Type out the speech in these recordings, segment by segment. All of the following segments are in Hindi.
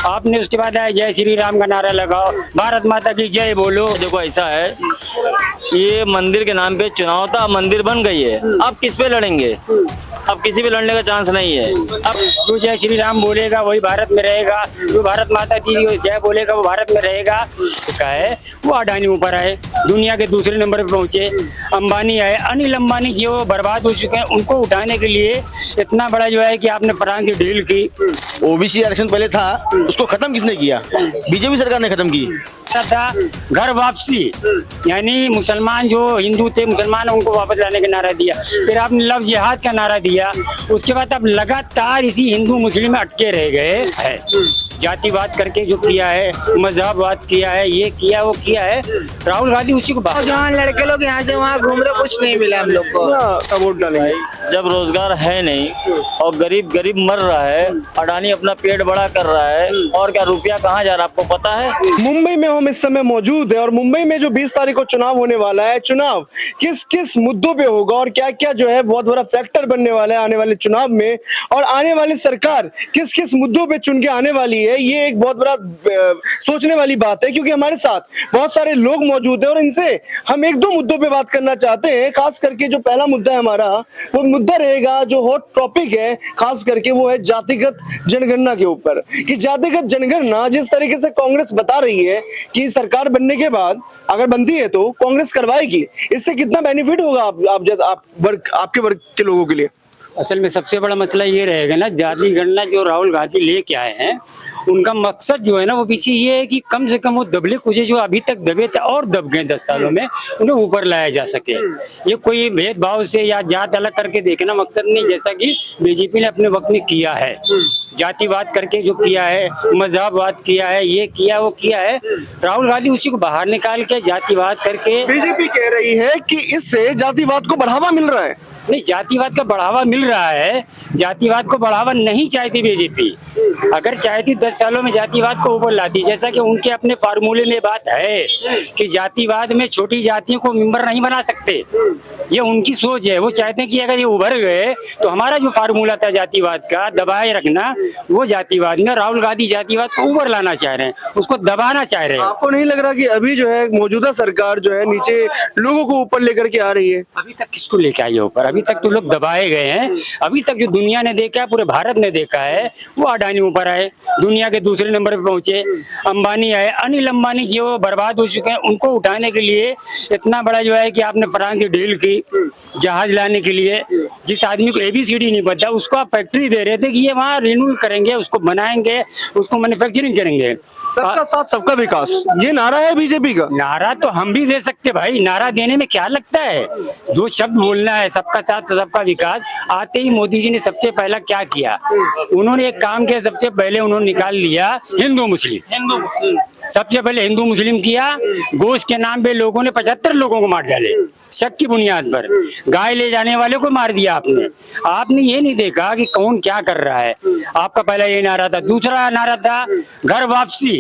आपने उसके बाद आए जय श्री राम का नारा लगाओ, भारत माता की जय बोलो। देखो ऐसा है, ये मंदिर के नाम पे चुनाव था, मंदिर बन गई है, अब किस पे लड़ेंगे? अब किसी पे लड़ने का चांस नहीं है। अब जो जय श्री राम बोलेगा वही भारत में रहेगा, जो भारत माता की जय बोलेगा वो भारत में रहेगा। तो क्या है, वो अडानी ऊपर आए, दुनिया के दूसरे नंबर पे पहुंचे, अंबानी आए, अनिल अंबानी जो बर्बाद हो चुके हैं उनको उठाने के लिए इतना बड़ा जो है कि आपने फ्रांस की डील की। ओबीसी आरक्षण पहले था, उसको खत्म किसने किया? बीजेपी सरकार ने खत्म की। था घर वापसी, यानी मुसलमान जो हिंदू थे मुसलमान उनको वापस लाने का नारा दिया। फिर आपने लव जिहाद का नारा दिया। उसके बाद आप लगातार इसी हिंदू मुस्लिम में अटके रह गए है। जातिवाद करके जो किया है, मजहबवाद किया है, ये किया वो किया है। राहुल गांधी उसी को जहाँ लड़के लोग यहाँ से वहाँ घूम रहे, कुछ नहीं मिला हम लोग को। वोट डालेंगे जब रोजगार है नहीं और गरीब गरीब मर रहा है, अडानी अपना पेट बड़ा कर रहा है, और क्या रुपया कहाँ जा रहा है आपको पता है? मुंबई में हम इस समय मौजूद है और मुंबई में जो 20 तारीख को चुनाव होने वाला है, चुनाव किस किस मुद्दों पे होगा और क्या क्या जो है बहुत बड़ा फैक्टर बनने वाला है आने वाले चुनाव में, और आने वाली सरकार किस किस मुद्दों पे चुन के आने वाली है, ये एक बहुत बड़ा सोचने वाली बात है। क्योंकि हमारे साथ बहुत सारे लोग मौजूद हैं और इनसे हम एक दो मुद्दों पे बात करना चाहते हैं। खास करके जो पहला मुद्दा है हमारा, वो मुद्दा रहेगा जो हॉट टॉपिक है, खास करके वो है जातिगत जनगणना के ऊपर। कि जातिगत जनगणना जिस तरीके से कांग्रेस बता रही है कि सरकार बनने के बाद अगर बनती है तो कांग्रेस करवाएगी, इससे कितना बेनिफिट होगा आपके वर्ग के लोगों के लिए? असल में सबसे बड़ा मसला ये रहेगा ना, जाति गणना जो राहुल गांधी लेके आए हैं, उनका मकसद जो है ना वो पीछे ये है कि कम से कम वो दबले कुचे जो अभी तक दबे थे और दब गए 10 सालों में, उन्हें ऊपर लाया जा सके। ये कोई भेदभाव से या जात अलग करके देखना मकसद नहीं, जैसा कि बीजेपी ने अपने वक्त में किया है। जातिवाद करके जो किया है, मजहबवाद किया है, ये किया वो किया है। राहुल गांधी उसी को बाहर निकाल के जातिवाद करके, बीजेपी कह रही है कि इससे जातिवाद को बढ़ावा मिल रहा है। नहीं, जातिवाद का बढ़ावा मिल रहा है। जातिवाद को बढ़ावा नहीं चाहती बीजेपी। अगर चाहती 10 सालों में जातिवाद को ऊपर लाती, जैसा कि उनके अपने फार्मूले में बात है कि जातिवाद में छोटी जातियों को मेंबर नहीं बना सकते, ये उनकी सोच है। वो चाहते हैं कि अगर ये उभर गए तो हमारा जो फार्मूला था जातिवाद का दबाए रखना, वो जातिवाद में राहुल गांधी जातिवाद को ऊपर लाना चाह रहे हैं, उसको दबाना चाह रहे हैं। आपको नहीं लग रहा कि अभी जो है मौजूदा सरकार जो है नीचे लोगों को ऊपर लेकर के आ रही है? अभी तक किसको लेके आई है ऊपर? अभी तक तो लोग दबाए गए हैं। अभी तक जो दुनिया ने देखा है, पूरे भारत ने देखा है, वो अडानी ऊपर आए, दुनिया के दूसरे नंबर पे पहुंचे, अंबानी आए, अनिल अंबानी जो बर्बाद हो चुके हैं उनको उठाने के लिए इतना बड़ा जो है कि आपने फ्रांस की डील की जहाज लाने के लिए। जिस आदमी को ABCD नहीं पता उसको आप फैक्ट्री दे रहे थे कि ये वहाँ रिन्यूल करेंगे, उसको बनाएंगे, उसको मैन्युफैक्चरिंग करेंगे। सबका साथ सबका विकास, ये नारा है बीजेपी का। नारा तो हम भी दे सकते भाई, नारा देने में क्या लगता है? जो शब्द बोलना है सबका साथ सबका विकास। आते ही मोदी जी ने सबसे पहला क्या किया, उन्होंने एक काम किया, सबसे पहले उन्होंने निकाल लिया हिंदू मुस्लिम। सबसे पहले हिंदू मुस्लिम किया। गोश्त के नाम पे लोगों ने 75 लोगों को मार डाले, शक की बुनियाद पर। गाय ले जाने वाले को मार दिया आपने ये नहीं देखा कि कौन क्या कर रहा है। आपका पहला ये नारा था। दूसरा नारा था घर वापसी,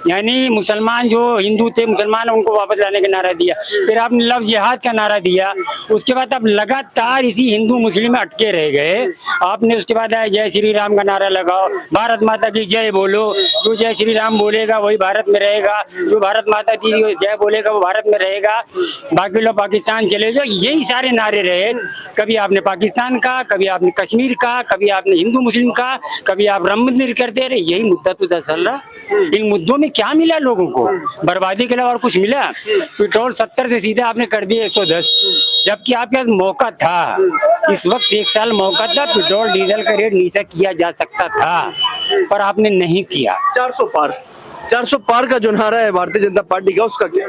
यानी मुसलमान जो हिंदू थे मुसलमान उनको वापस लाने का नारा दिया। फिर आपने लव जिहाद का नारा दिया। उसके बाद आप लगातार इसी हिंदू मुस्लिम में अटके रह गए। आपने उसके बाद आए जय श्री राम का नारा लगाओ, भारत माता की जय बोलो, जो जय श्री राम बोलेगा वही भारत में रहेगा, जो भारत माता की जय बोलेगा वो भारत में रहेगा, बाकी लोग पाकिस्तान चले जाओ। यही सारे नारे रहे। कभी आपने पाकिस्तान का, कभी आपने कश्मीर का, कभी आपने हिंदू मुस्लिम का, कभी आप राम मंदिर करते रहे। यही मुद्दा तो चल रहा। इन मुद्दों में क्या मिला लोगों को? बर्बादी के अलावा और कुछ मिला? पेट्रोल 70 से सीधे आपने कर दिया 110, जबकि आपके पास मौका था। इस वक्त 1 साल मौका था, पेट्रोल डीजल का रेट नीचे किया जा सकता था, पर आपने नहीं किया। 400 पार का जो नारा है भारतीय जनता पार्टी का, उसका क्या?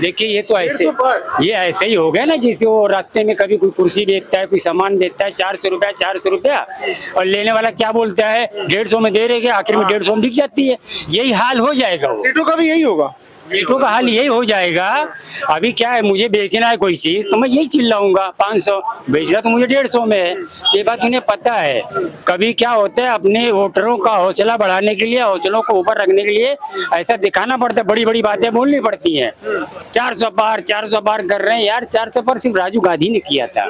देखिए ये तो ऐसे ही हो गया ना, जैसे वो रास्ते में कभी कोई कुर्सी बेचता है, कोई सामान बेचता है, 400 रुपया, और लेने वाला क्या बोलता है 150 में दे रहे हैं, आखिर में 150 में दिख जाती है। यही हाल हो जाएगा। सीटों का भी यही होगा। सीटों का हाल यही हो जाएगा। अभी क्या है, मुझे बेचना है कोई चीज तो मैं यही चिल्लाऊंगा 500, बेचना तो मुझे 150 में है। ये बात उन्हें पता है। कभी क्या होता है, अपने वोटरों का हौसला बढ़ाने के लिए, हौसलों को ऊपर रखने के लिए ऐसा दिखाना पड़ता है, बड़ी बड़ी बातें बोलनी पड़ती हैं। 400 पार कर रहे हैं यार। 400 पार सिर्फ राजीव गांधी ने किया था।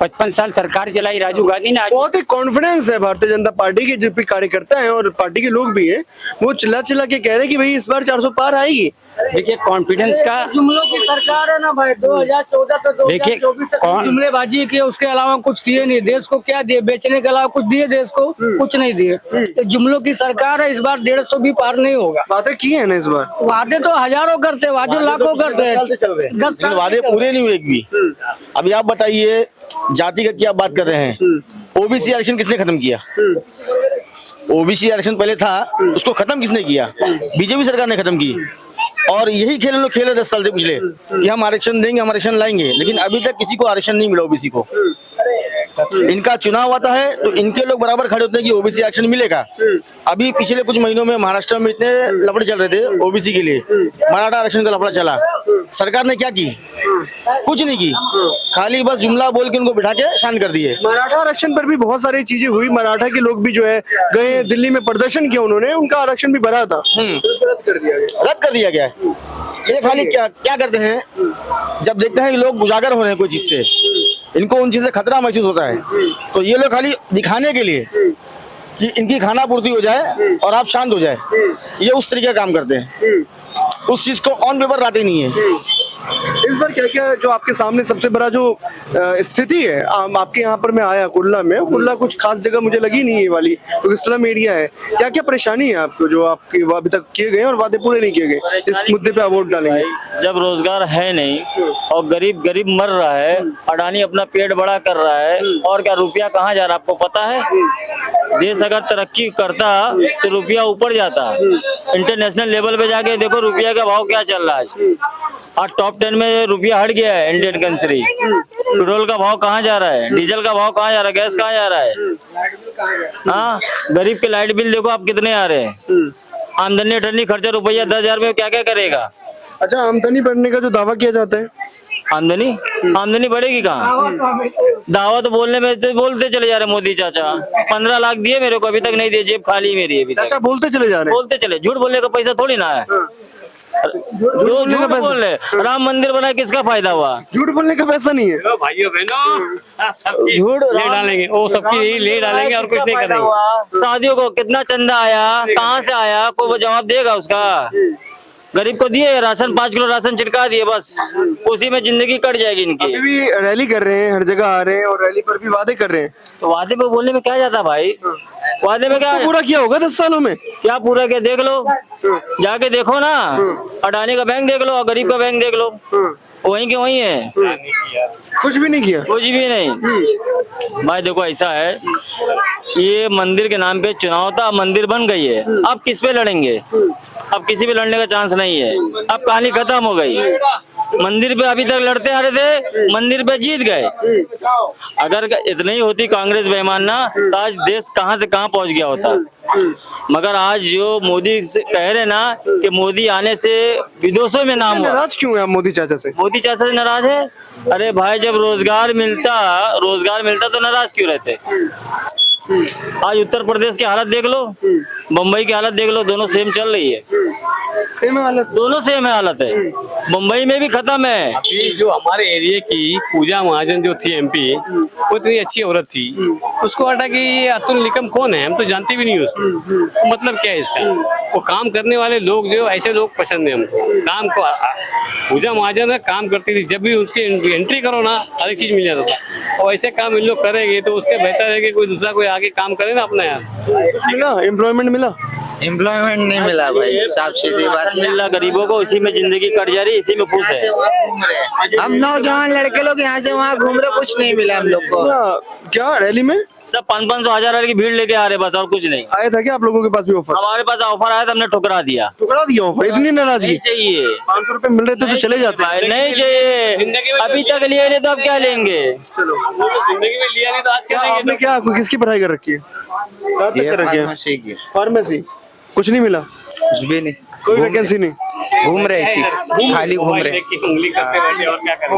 55 साल सरकार चलाई राजीव गांधी ने। आज बहुत ही कॉन्फिडेंस है भारतीय जनता पार्टी के जो भी कार्यकर्ता हैं और पार्टी के लोग भी हैं, वो चिल्ला चिल्ला के कह रहे हैं कि भाई इस बार 400 पार आएगी। देखिए कॉन्फिडेंस का, जुमलों की सरकार है ना भाई। 2014 से 2024 तक कौन- जुमलेबाजी की, उसके अलावा कुछ किए नहीं। देश को क्या दिए? बेचने के अलावा कुछ दिए देश को? कुछ नहीं दिए। ये जुमलों की सरकार है। इस बार 150 भी पार नहीं होगा। बातें की है ना इस बार, वादे तो हजारों करते, वादे लाखों करते हैं। 10 लेकिन साल वादे पूरे नहीं हुए एक भी। अभी आप बताइए, जातिगत की आप बात कर रहे हैं, ओबीसी आरक्षण किसने खत्म किया? ओबीसी आरक्षण पहले था, उसको खत्म किसने किया? बीजेपी सरकार ने खत्म की। और यही खेल लोग खेल रहे 10 साल से पिछले, कि हम आरक्षण देंगे, हम आरक्षण लाएंगे, लेकिन अभी तक किसी को आरक्षण नहीं मिला ओबीसी को। इनका चुनाव आता है तो इनके लोग बराबर खड़े होते हैं कि ओबीसी आरक्षण मिलेगा। अभी पिछले कुछ महीनों में महाराष्ट्र में इतने लफड़े चल रहे थे ओबीसी के लिए, मराठा आरक्षण का लफड़ा चला, सरकार ने क्या की? कुछ नहीं की, खाली बस जुमला बोल के उनको बिठा के शांत कर दिए। मराठा आरक्षण पर भी बहुत सारी चीजें हुई। मराठा के लोग भी जो है गए दिल्ली में, प्रदर्शन किया उन्होंने, उनका आरक्षण भी भरा था, रद्द कर दिया गया है। ये खाली क्या क्या करते हैं, जब देखते हैं कि लोग उजागर हो रहे हैं कोई चीज से, इनको उन चीज से खतरा महसूस होता है, तो ये लोग खाली दिखाने के लिए कि इनकी खाना पूर्ति हो जाए और आप शांत हो जाए, ये उस तरीके का काम करते हैं। उस चीज को ऑन पेपर लाते नहीं है। इस बार क्या क्या जो आपके सामने सबसे बड़ा जो स्थिति है, आपके यहाँ पर मैं आया कुल्ला में, कुल्ला कुछ खास जगह मुझे लगी नहीं ये वाली, क्योंकि स्लम एरिया है। क्या क्या परेशानी है आपको जो आपके अभी तक किए गए हैं और वादे पूरे नहीं किए गए, इस मुद्दे पे आप वोट डालेंगे? जब रोजगार है नहीं और गरीब गरीब मर रहा है, अडानी अपना पेट बड़ा कर रहा है, और क्या रुपया कहाँ जा रहा है आपको पता है? देश अगर तरक्की करता तो रुपया ऊपर जाता। इंटरनेशनल लेवल पे जाके देखो रुपया का भाव क्या चल रहा है। आज टॉप 10 में रुपया हट गया है इंडियन कंट्री। पेट्रोल का भाव कहाँ जा रहा है, डीजल का भाव कहाँ जा रहा है, गैस कहाँ जा रहा है? हाँ, गरीब के लाइट बिल देखो आप कितने आ रहे हैं। आमदनी अठन्नी खर्चा रुपया 10,000 में क्या क्या करेगा? अच्छा, आमदनी बढ़ने का जो दावा किया जाता है, आमदनी बढ़ेगी कहाँ? दावा तो बोलने में तो बोलते चले जा रहे मोदी चाचा। 15 लाख दिए मेरे को, अभी तक नहीं दिए, जेब खाली मेरी अभी तक। अच्छा बोलते चले जा रहे हैं। बोलते चले, झूठ बोलने का पैसा थोड़ी ना है। झूठ बोल रहे, राम मंदिर बना किसका फायदा हुआ? झूठ बोलने का पैसा नहीं है। भाइयों बहनों, आप सबकी झूठ ले डालेंगे, वो सबकी ले डालेंगे और कुछ नहीं करेंगे। शादियों को कितना चंदा आया, कहाँ से आया, कोई जवाब देगा उसका? गरीब को दिए राशन, 5 किलो राशन चिटका दिए, बस उसी में जिंदगी कट जाएगी इनकी। अभी भी रैली कर रहे हैं, हर जगह आ रहे हैं और रैली पर भी वादे कर रहे हैं। तो वादे पे बोलने में क्या जाता भाई? वादे में क्या तो पूरा किया होगा 10 सालों में। क्या पूरा क्या? देख लो, जाके देखो ना, अडानी का बैंक देख लो और गरीब का बैंक देख लो, वहीं के वहीं है। कुछ भी नहीं किया। कुछ भी नहीं भाई। देखो ऐसा है, ये मंदिर के नाम पे चुनाव था, मंदिर बन गई है। अब किस पे लड़ेंगे? अब किसी पे लड़ने का चांस नहीं है। अब कहानी खत्म हो गई। मंदिर पे अभी तक लड़ते आ रहे थे, मंदिर पे जीत गए। अगर इतनी ही होती कांग्रेस बेईमान ना, तो आज देश कहां से कहां पहुंच गया होता। मगर आज जो मोदी से कह रहे ना कि मोदी आने से विदेशों में नाम हुआ। नाराज क्यों है आप मोदी चाचा से? मोदी चाचा से नाराज है? अरे भाई, जब रोजगार मिलता तो नाराज क्यों रहते? आज उत्तर प्रदेश की हालत देख लो, मुंबई की हालत देख लो, दोनों सेम चल रही है। सेम हालत, दोनों सेम हालत है। मुंबई में भी खत्म है। अभी जो हमारे एरिया की पूजा महाजन जो थी एमपी, वो इतनी अच्छी औरत थी, उसको हटा के ये अतुल निकम कौन है, हम तो जानते भी नहीं उसको। मतलब क्या है इसका? वो काम करने वाले लोग, जो ऐसे लोग पसंद है हमको। काम को पूजा महाजन है, काम करती थी, जब भी उसकी एंट्री करो ना हर एक चीज मिल जाता था। और ऐसे काम इन लोग करेंगे तो उससे बेहतर है कि कोई दूसरा कोई आगे काम करे ना अपना। यार कुछ मिला? एम्प्लॉयमेंट मिला? एम्प्लॉयमेंट नहीं मिला भाई, साफ सीधी बात। मिल रहा गरीबों को, इसी में जिंदगी कट जा रही, इसी में खुश है। हम नौजवान लड़के लोग यहाँ से वहाँ घूम रहे, कुछ नहीं मिला हम लोग को। क्या रैली में सब 500 हजार की भीड़ लेके आ रहे, बस और कुछ नहीं। आया था क्या आप लोगों के पास भी ऑफर? हमारे पास ऑफर आया था, हमने ठुकरा दिया। टुकड़ा दिया ऑफर? इतनी नाराजगी? नहीं चाहिए। 500 रुपए मिल रहे थे तो चले जाते। भाई नहीं चाहिए, अभी तक लिए नहीं तो अब क्या लेंगे? जिंदगी में लिया नहीं तो आज क्या लेंगे? आपने क्या किसकी पढ़ाई कर रखी है? कहाँ तक कर रखी है? फार्मेसी। कुछ नहीं मिला? कुछ भी नहीं, कोई वैकेंसी नहीं? घूम रहे इसी, खाली घूम रहे। उंगली करते बैठे और क्या करें?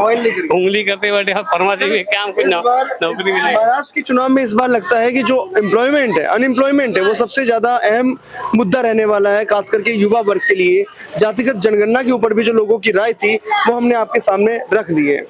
उंगली करते बैठे और फार्मेसी में काम, कोई नौकरी मिलेगी। महाराष्ट्र के चुनाव में इस बार लगता है कि जो एम्प्लॉयमेंट है, अनएम्प्लॉयमेंट है, वो सबसे ज्यादा अहम मुद्दा रहने वाला है, खास करके युवा वर्ग के लिए। जातिगत जनगणना के ऊपर भी जो लोगों की राय थी वो हमने आपके सामने रख दी है।